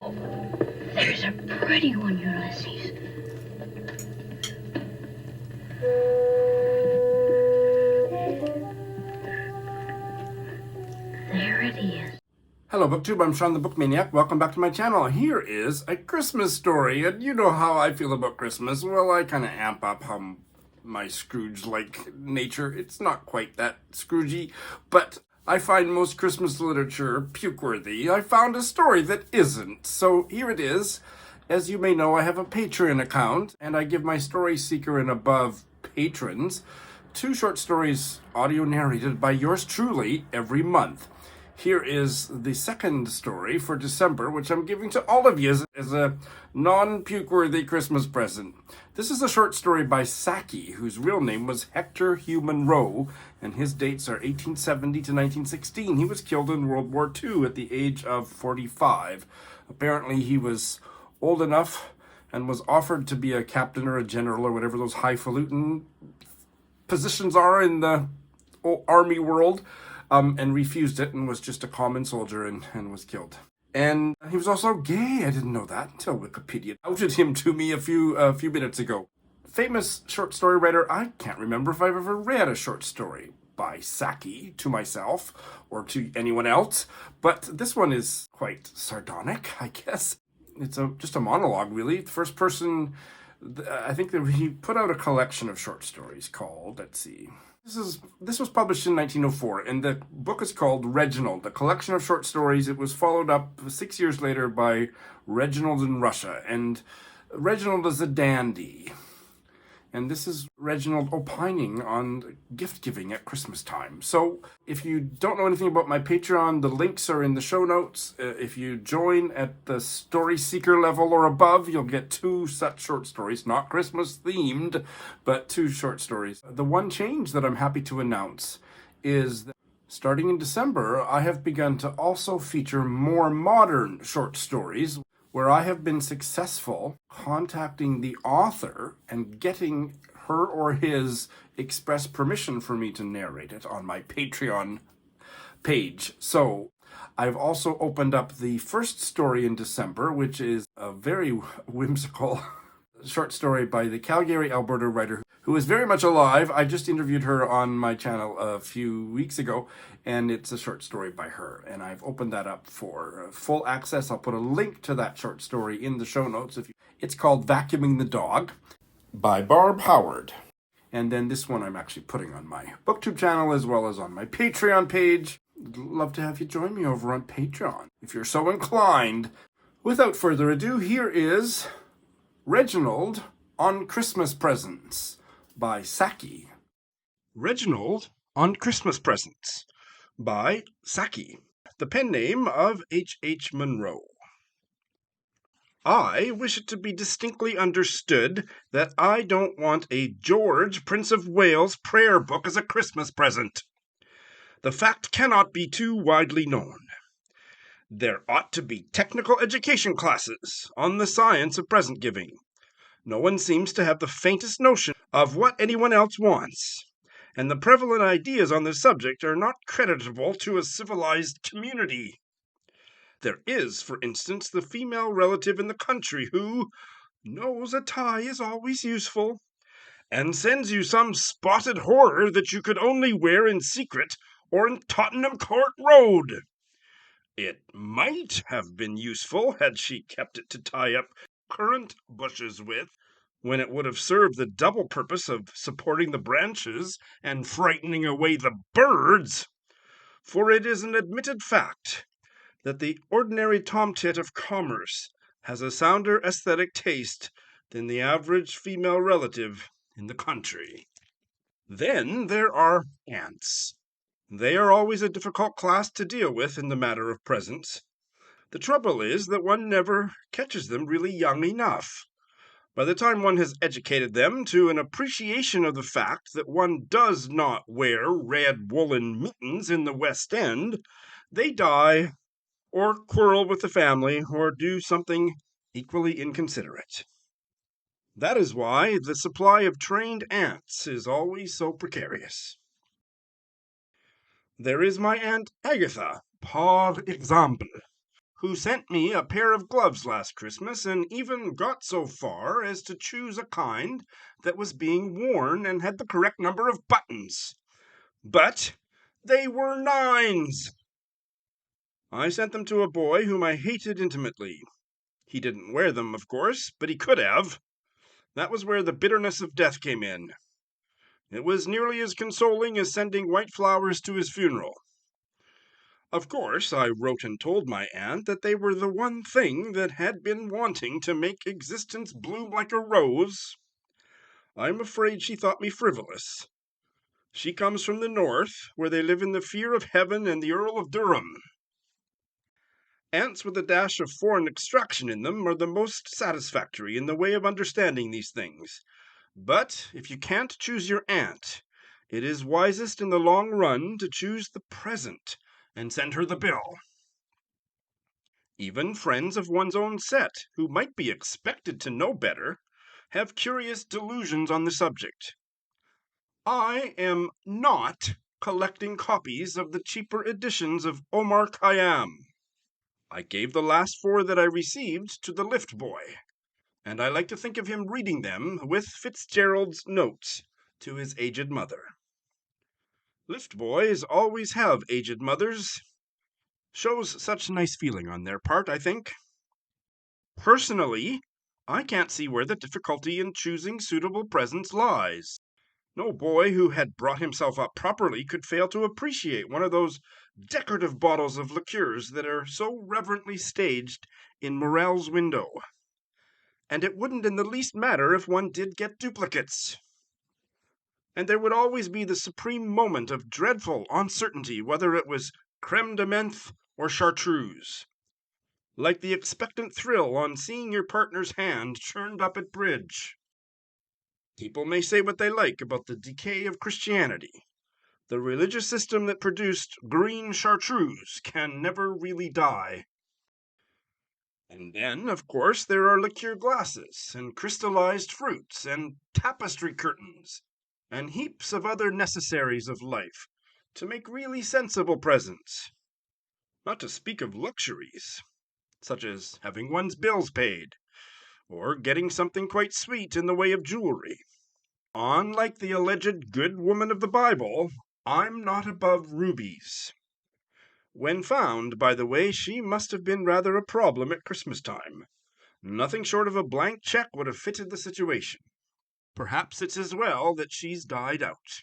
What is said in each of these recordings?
There's a pretty one, Ulysses. There it is. Hello BookTube, I'm Shawn the Book Maniac. Welcome back to my channel. Here is a Christmas story, and you know how I feel about Christmas. Well, I kind of amp up my Scrooge-like nature. It's not quite that Scroogey, but I find most Christmas literature puke-worthy. I found a story that isn't, so here it is. As you may know, I have a Patreon account, and I give my Story Seeker and above patrons 2 short stories audio narrated by yours truly every month. Here is the second story for December, which I'm giving to all of you as a non-puke-worthy Christmas present. This is a short story by SAKI, whose real name was Hector Hugh Munro, and his dates are 1870 to 1916. He was killed in World War II at the age of 45. Apparently he was old enough and was offered to be a captain or a general or whatever those highfalutin positions are in the army world, and refused it and was just a common soldier and was killed. And he was also gay. I didn't know that until Wikipedia outed him to me a few minutes ago. Famous short story writer. I can't remember if I've ever read a short story by SAKI to myself or to anyone else, but this one is quite sardonic, I guess. It's just a monologue, really. The first person, I think that he put out a collection of short stories called, let's see. This was published in 1904, and the book is called Reginald, a collection of short stories. It was followed up 6 years later by Reginald in Russia, and Reginald is a dandy. And this is Reginald opining on gift-giving at Christmas time. So if you don't know anything about my Patreon, the links are in the show notes. If you join at the Story Seeker level or above, you'll get 2 such short stories, not Christmas-themed, but 2 short stories. The one change that I'm happy to announce is that starting in December, I have begun to also feature more modern short stories, where I have been successful contacting the author and getting her or his express permission for me to narrate it on my Patreon page. So I've also opened up the first story in December, which is a very whimsical short story by the Calgary, Alberta writer who is very much alive. I just interviewed her on my channel a few weeks ago, and it's a short story by her. And I've opened that up for full access. I'll put a link to that short story in the show notes. It's called Vacuuming the Dog by Barb Howard. And then this one I'm actually putting on my BookTube channel as well as on my Patreon page. I'd love to have you join me over on Patreon if you're so inclined. Without further ado, here is Reginald on Christmas Presents by SAKI. Reginald on Christmas Presents by SAKI, the pen name of H. Munro. I wish it to be distinctly understood that I don't want a George, Prince of Wales prayer book as a Christmas present. The fact cannot be too widely known. There ought to be technical education classes on the science of present giving. No one seems to have the faintest notion of what anyone else wants, and the prevalent ideas on this subject are not creditable to a civilized community. There is, for instance, the female relative in the country who knows a tie is always useful, and sends you some spotted horror that you could only wear in secret or in Tottenham Court Road. It might have been useful had she kept it to tie up currant bushes with, when it would have served the double purpose of supporting the branches and frightening away the birds. For it is an admitted fact that the ordinary tomtit of commerce has a sounder aesthetic taste than the average female relative in the country. Then there are ants. They are always a difficult class to deal with in the matter of presents. The trouble is that one never catches them really young enough. By the time one has educated them to an appreciation of the fact that one does not wear red woolen mittens in the West End, they die, or quarrel with the family, or do something equally inconsiderate. That is why the supply of trained ants is always so precarious. There is my Aunt Agatha, par exemple, who sent me a pair of gloves last Christmas and even got so far as to choose a kind that was being worn and had the correct number of buttons. But they were 9s. I sent them to a boy whom I hated intimately. He didn't wear them, of course, but he could have. That was where the bitterness of death came in. It was nearly as consoling as sending white flowers to his funeral. Of course, I wrote and told my aunt that they were the one thing that had been wanting to make existence bloom like a rose. I'm afraid she thought me frivolous. She comes from the north, where they live in the fear of heaven and the Earl of Durham. Aunts with a dash of foreign extraction in them are the most satisfactory in the way of understanding these things. But if you can't choose your aunt, it is wisest in the long run to choose the present and send her the bill. Even friends of one's own set, who might be expected to know better, have curious delusions on the subject. I am not collecting copies of the cheaper editions of Omar Khayyam. I gave the last 4 that I received to the lift boy, and I like to think of him reading them with Fitzgerald's notes to his aged mother. Lift boys always have aged mothers. Shows such nice feeling on their part, I think. Personally, I can't see where the difficulty in choosing suitable presents lies. No boy who had brought himself up properly could fail to appreciate one of those decorative bottles of liqueurs that are so reverently staged in Morel's window. And it wouldn't in the least matter if one did get duplicates. And there would always be the supreme moment of dreadful uncertainty whether it was creme de menthe or chartreuse. Like the expectant thrill on seeing your partner's hand turned up at bridge. People may say what they like about the decay of Christianity. The religious system that produced green chartreuse can never really die. And then, of course, there are liqueur glasses, and crystallized fruits, and tapestry curtains, and heaps of other necessaries of life, to make really sensible presents. Not to speak of luxuries, such as having one's bills paid, or getting something quite sweet in the way of jewelry. Unlike the alleged good woman of the Bible, I'm not above rubies. When found, by the way, she must have been rather a problem at Christmas time. Nothing short of a blank check would have fitted the situation. Perhaps it's as well that she's died out.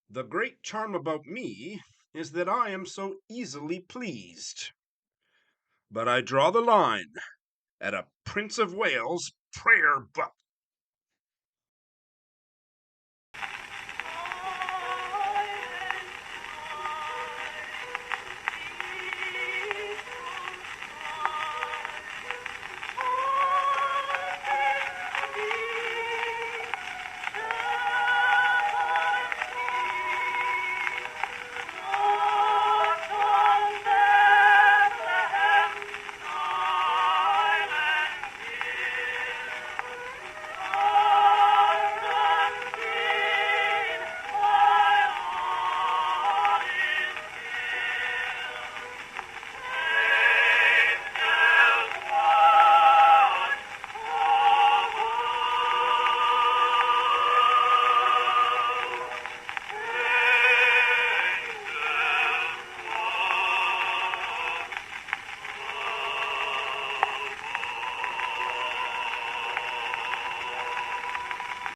The great charm about me is that I am so easily pleased. But I draw the line at a Prince of Wales prayer book.